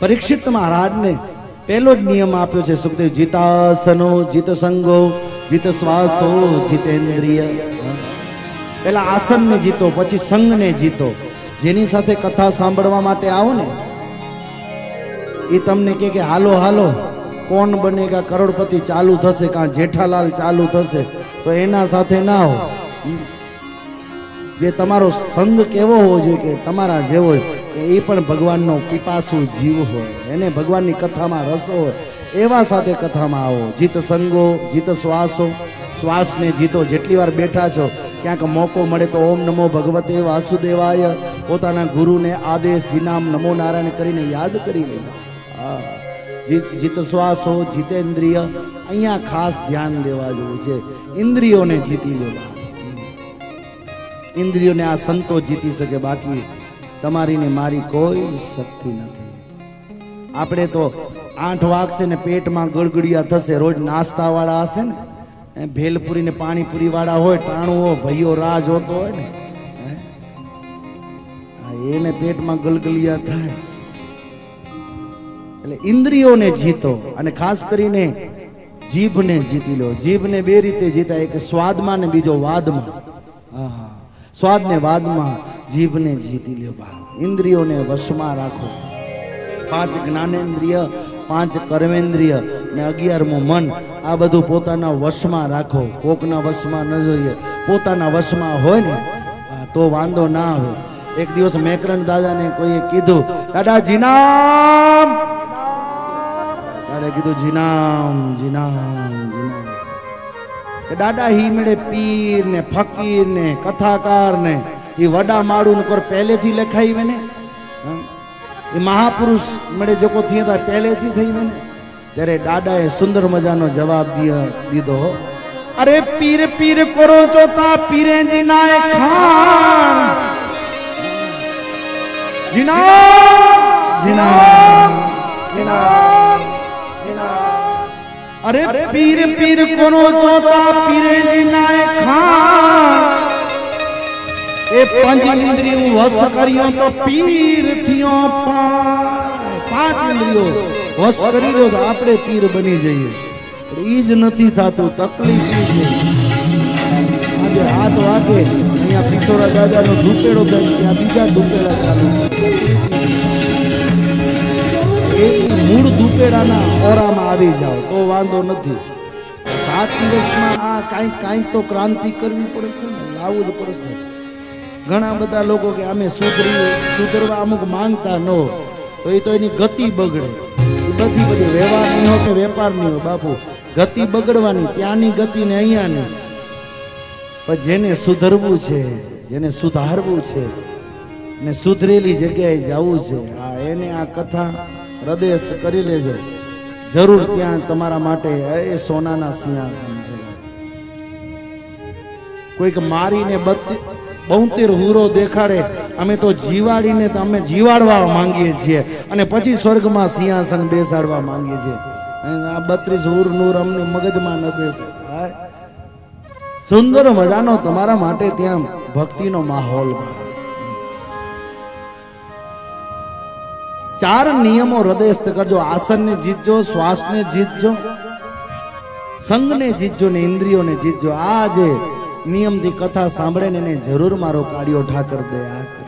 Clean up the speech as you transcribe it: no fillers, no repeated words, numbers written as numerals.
પરીક્ષિત મહારાજને પહેલો જ નિયમ આપ્યો છે સુખદેવ, જીતાસનો જીત સંગો જીત શ્વાસો જીતેન્દ્રિય. પેલા આસનને જીતો, પછી સંઘને જીતો. જેની સાથે કથા સાંભળવા માટે આવો ને એ તમને કે હાલો હાલો કોણ બનેગા કરોડપતિ ચાલુ થશે, કાં જેઠાલાલ ચાલુ થશે, તો એના સાથે ના હો. જે તમારો સંગ કેવો હોવો જોઈએ કે તમારા જેવો એ પણ ભગવાનનો પીપાસુ જીવ હોય, એને ભગવાનની કથામાં રસ હોય, એવા સાથે કથામાં આવો. જીત સંગો જીત શ્વાસો, શ્વાસને જીતો. જેટલી વાર બેઠા છો ક્યાંક મોકો મળે તો ઓમ નમો ભગવતે વાસુદેવાય, પોતાના ગુરુને આદેશ જીનામ નમો નારાયણ કરીને યાદ કરી લેવા. જીત શ્વાસો જીતેન્દ્રિય, અહીંયા ખાસ ધ્યાન દેવા જેવું છે. ઇન્દ્રિયોને જીતી લેવા. ઇન્દ્રિયોને આ સંતો જીતી શકે, બાકી તમારી ને મારી કોઈ શક્તિ નથી. આપણે તો 8 વાગશે ને પેટમાં ગળગડિયા થશે. રોજ નાસ્તા વાળા હશે ને, ભેલપુરી ને પાણીપુરી વાળા હોય, ટાણુઓ ભાઈઓ રાહ જોતો હોય ને, એને પેટમાં ગલગલિયા થાય. એટલે ઇન્દ્રિયોને જીતો, અને ખાસ કરીને જીભને જીતી લો. જીભને બે રીતે જીતાય, એક સ્વાદમાં ને બીજો વાદમાં. હા, સ્વાદ ને વાદમાં જીભને જીતી લ્યો. બા ઇન્દ્રિયોને વશમાં રાખો. 5 જ્ઞાનેન્દ્રિય, 5 કર્મેન્દ્રિય ને 11મું મન, આ બધું પોતાના વશમાં રાખો. કોકના વશમાં ન જોઈએ, પોતાના વશમાં હોય ને તો વાંધો ના આવે. એક દિવસ મેકરણ દાદાને કોઈએ કીધું, દાદા જીનામ. દાદા કીધું જીનામ જીનામ જીનામ. દાદા હિમડે પીર ને ફકીર ને કથાકાર ને એ વડા માળું કર પહેલેથી લખાઈ ને, એ મહાપુરુષ મળે જોકો થયા પહેલેથી થઈ ને. ત્યારે દાદાએ સુંદર મજાનો જવાબ દીધો, અરે પીર પીર કરો છો તા પીરે જીનાએ ખાન. જીનામ જીનામ જીનામ જીનામ. અરે પીર પીર કરો છો તા પીરે જીનાએ ખાન. એ 5 ઇન્દ્રિયો વશ કર્યો તો પીર થયો. 5 ઇન્દ્રિયો વશ કરી દો તો આપણે પીર બની જઈએ. ઈ જ નથી થતું, તકલીફ છે. આજે હાથ વાગે અહીંયા પિત્તોરા દાદાનો ધૂપેડો થાય, ત્યાં બીજા ધૂપેડા ચાલુ. એક મૂળ ધૂપેડાના ઓરામાં આવી જાઓ તો વાંધો નથી. 7 દિવસમાં આ કાંઈક તો ક્રાંતિ કરવી પડશે ને, લાવવું જ પડશે. ઘણા બધા લોકો કે અમે સુધરવા અમુક માંગતા ન હોય તો એ તો એની ગતિ બગડે. બધી વ્યવહારની હોય કે વેપારની હોય, બાપુ ગતિ બગડવાની, ત્યાંની ગતિ ને અહીંયાની. પણ જેને સુધરવું છે, જેને સુધારવું છે ને સુધરેલી જગ્યાએ જવું છે, એને આ કથા હૃદયસ્થ કરી લેજો. જરૂર ત્યાં તમારા માટે એ સોનાના સિંહાસન છે. કોઈક મારીને 72 હુરો દેખાડે, અમે તો જીવાડીને તો અમે જીવાડવા માંગીએ છીએ અને પછી સ્વર્ગમાં સિંહાસન બેસાડવા માંગીએ છીએ. આ 32 હુર નૂર અમને મગજમાં ન બેસે. સુંદર મજાનો તમારા માટે ત્યાં ભક્તિનો માહોલ. 4 નિયમો હૃદયસ્થ કરજો. આસનને જીતજો, શ્વાસને જીતજો, સંઘને જીતજો ને ઇન્દ્રિયોને જીતજો. આ જે નિયમથી કથા સાંભળે ને એને જરૂર મારો કાળિયો ઠાકર દયા કરે.